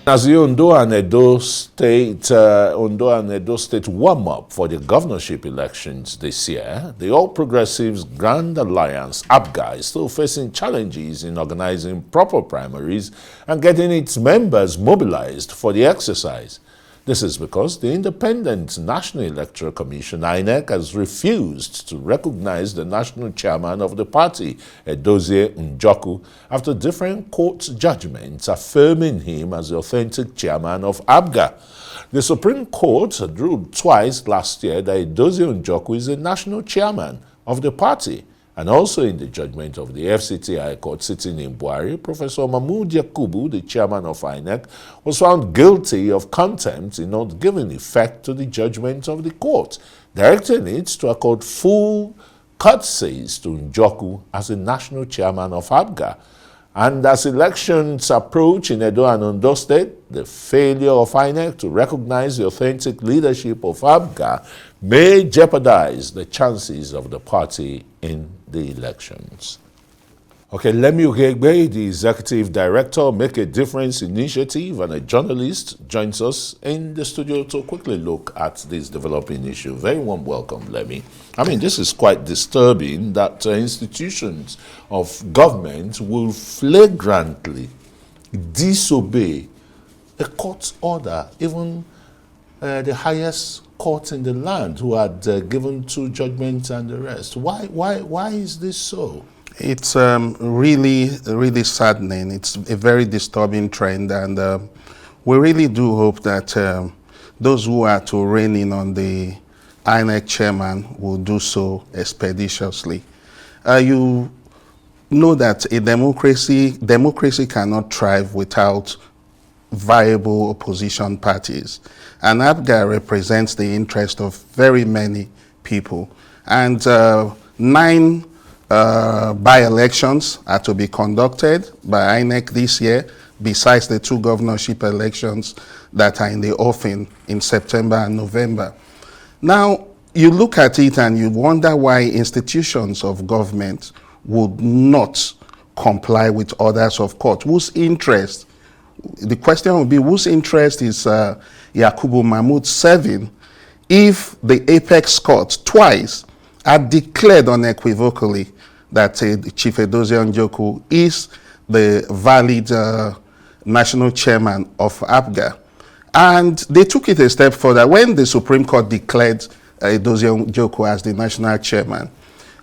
As the Ondo and Edo State warm-up for the governorship elections this year, the All Progressives Grand Alliance, APGA, is still facing challenges in organizing proper primaries and getting its members mobilized for the exercise. This is because the Independent National Electoral Commission, INEC, has refused to recognize the national chairman of the party, Edozie Njoku, after different court judgments affirming him as the authentic chairman of APGA. The Supreme Court had ruled twice last year that Edozie Njoku is the national chairman of the party. And also in the judgment of the FCT High Court sitting in Buhari, Professor Mahmood Yakubu, the chairman of INEC, was found guilty of contempt in not giving effect to the judgment of the court, directing it to accord full courtesies to Njoku as the national chairman of APGA. And as elections approach in Edo and Ondo State, the failure of INEC to recognize the authentic leadership of APGA may jeopardize the chances of the party in the elections. Okay, Lemmy Ughegbe, the executive director, Make a Difference Initiative, and a journalist, joins us in the studio to quickly look at this developing issue. Very warm welcome, Lemmy. I mean, this is quite disturbing that institutions of government will flagrantly disobey a court order, even the highest court in the land, who had given two judgments and the rest. Why is this so? It's really saddening. It's a very disturbing trend, and we really do hope that those who are to rein in on the INEC chairman will do so expeditiously. You know that a democracy cannot thrive without viable opposition parties, and APGA represents the interest of very many people. And 9 by-elections are to be conducted by INEC this year, besides the 2 governorship elections that are in the offing in September and November. Now, you look at it and you wonder why institutions of government would not comply with orders of court. Whose interest? The question would be, whose interest is Yakubu Mahmood serving if the apex court twice had declared unequivocally that Chief Edozie Njoku is the valid national chairman of APGA. And they took it a step further. When the Supreme Court declared Edozie Njoku as the national chairman,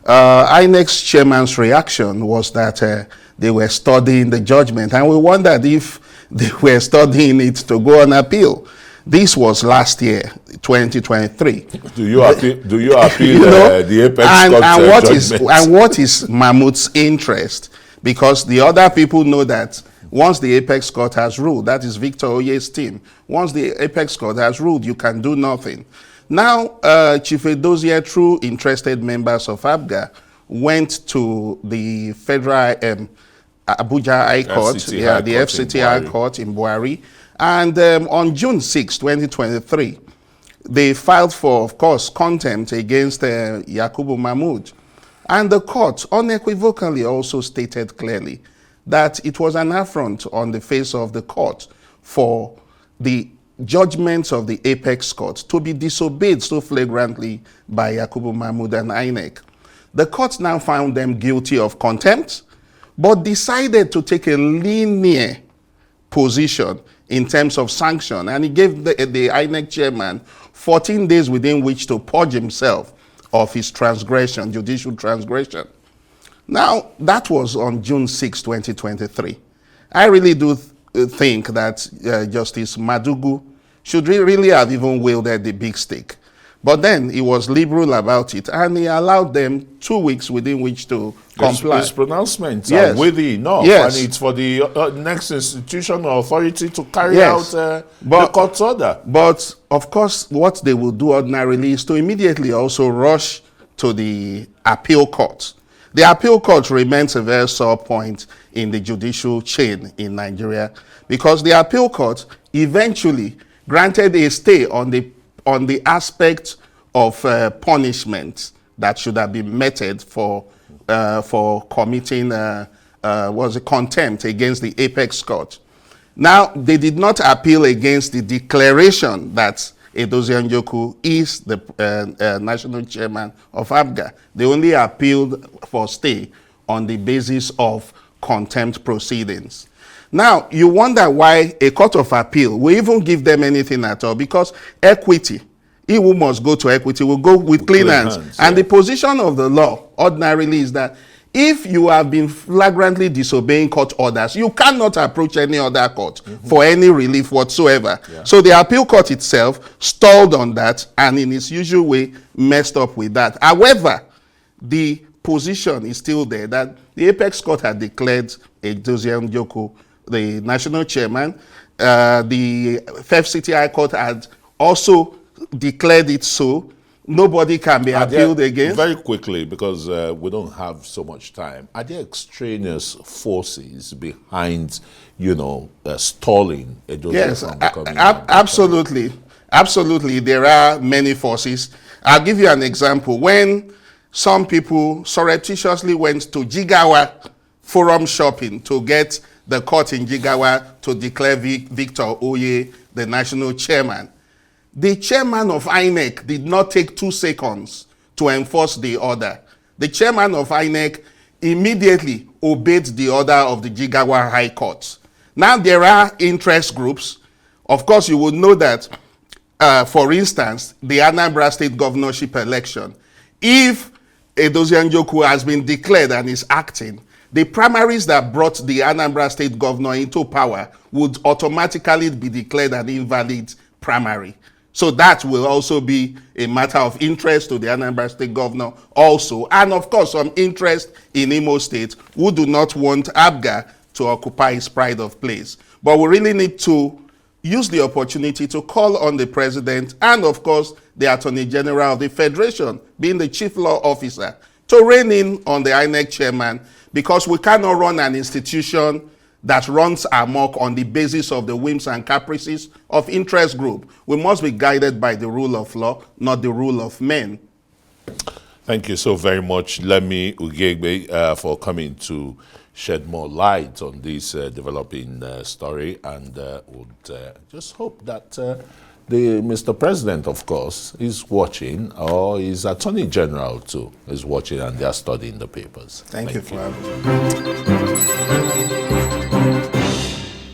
INEC's chairman's reaction was that they were studying the judgment, and we wondered if they were studying it to go on appeal. This was last year, 2023. Do you appeal the apex court judgment? And what is Mahmoud's interest? Because the other people know that once the apex court has ruled, that is Victor Oye's team, once the apex court has ruled, you can do nothing. Now, Chief Edozie, through interested members of APGA, went to the federal Abuja High Court, the FCT High Court in Buhari. And on June 6, 2023, they filed for, of course, contempt against Yakubu Mahmood. And the court unequivocally also stated clearly that it was an affront on the face of the court for the judgments of the apex court to be disobeyed so flagrantly by Yakubu Mahmood and INEC. The court now found them guilty of contempt, but decided to take a linear position in terms of sanction, and he gave the INEC chairman 14 days within which to purge himself of his transgression, judicial transgression. Now, that was on June 6, 2023. I really do think that Justice Madugu should really have even wielded the big stick. But then he was liberal about it, and he allowed them 2 weeks within which to comply. His pronouncements are worthy enough, and it's for the next institution or authority to carry out the court's order. But, of course, what they will do ordinarily is to immediately also rush to the appeal court. The appeal court remains a very sore point in the judicial chain in Nigeria, because the appeal court eventually granted a stay on the aspect of punishment that should have been meted for committing contempt against the apex court. Now, they did not appeal against the declaration that Edozie Njoku is the national chairman of APGA. They only appealed for stay on the basis of contempt proceedings. Now, you wonder why a court of appeal will even give them anything at all, because equity, he who must go to equity will go with clean hands. And the position of the law ordinarily is that if you have been flagrantly disobeying court orders, you cannot approach any other court for any relief whatsoever. So the appeal court itself stalled on that, and in its usual way messed up with that. However, the position is still there that the apex court had declared Edozie Njoku the national chairman. The Fifth City High Court had also declared it so. Nobody can be appealed against. Very quickly, because we don't have so much time, are there extraneous forces behind, stalling Edozie from becoming? Absolutely. Absolutely. There are many forces. I'll give you an example. When some people surreptitiously went to Jigawa forum shopping to get the court in Jigawa to declare Victor Oye the national chairman, the chairman of INEC did not take 2 seconds to enforce the order. The chairman of INEC immediately obeyed the order of the Jigawa High Court. Now, there are interest groups. Of course, you would know that, for instance, the Anambra State governorship election, if Edozie Njoku has been declared and is acting, the primaries that brought the Anambra State governor into power would automatically be declared an invalid primary. So that will also be a matter of interest to the Anambra State governor also. And of course, some interest in Imo State, who do not want APGA to occupy his pride of place. But we really need to use the opportunity to call on the president and of course the Attorney General of the Federation, being the chief law officer, to rein in on the INEC chairman, because we cannot run an institution that runs amok on the basis of the whims and caprices of interest group. We must be guided by the rule of law, not the rule of men. Thank you so very much, Lemmy Ughegbe, for coming to shed more light on this developing story, and would just hope that the Mr. President, of course, is watching, or his Attorney General too is watching, and they are studying the papers. Thank you for having me.